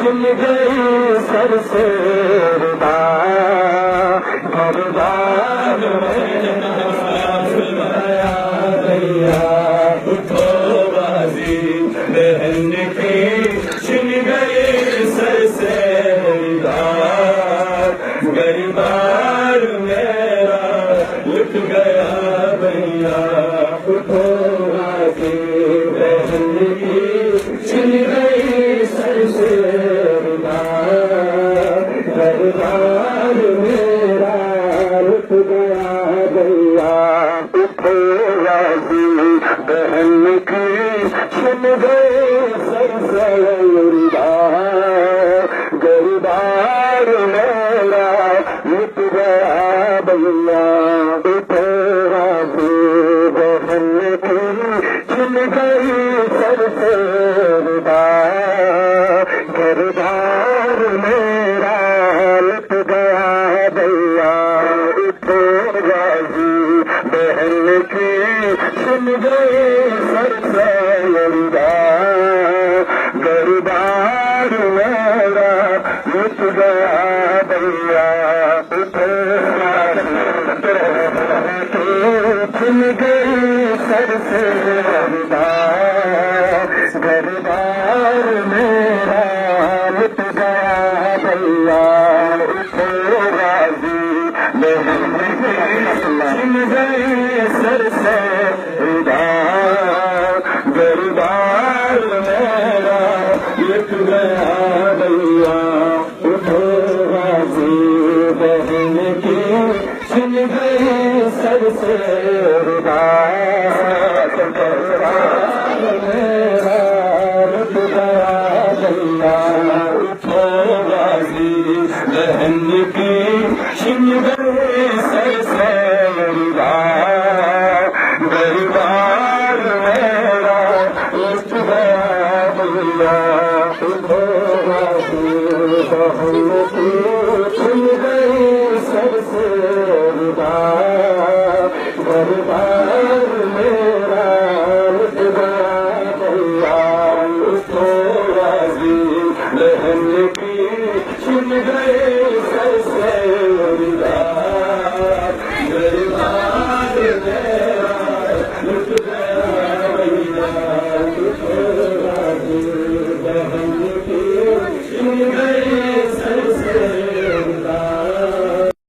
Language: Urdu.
چن چھن گئی سر سے ردا گردان اٹھو بازی بہن کی چھن گئی سر سے ردا گردان میرا لٹ گیا بھیا اٹھو بازی بہن کی چھن گئی سر سے ردا گردان میرا لٹ گیا بھیا اٹھو بازی بہن کی چھن گئی سر سے ردا گردان میرا لٹ گیا بھیا اٹھو بازی بہن کی چھن گئی سر سے ردا گردان میرا لٹ گیا بھیا اٹھو بازی بہن کی چھن گئی سر سے ردا گردان میرا لٹ گیا بھیا اٹھو چھن گئی سر سے ردا گردان میرا لٹ گیا بھیا اٹھو بازی بہن کی چھن گئی سر سے ردا گردان میرا لٹ گیا بھیا اٹھو بازی بہن کی چھن گئی سر سے ردا گردان میرا لٹ گیا بھیا اٹھو بازی بہن کی چھن گئی سر سے ردا گردان میرا لٹ گیا بھیا اٹھو بازی بہن کی چھن گئی سر سے ردا گردان میرا لٹ گیا بھیا اٹھو بازی بہن کی چھن گئی سر سے ردا گردان میرا لٹ گیا بھیا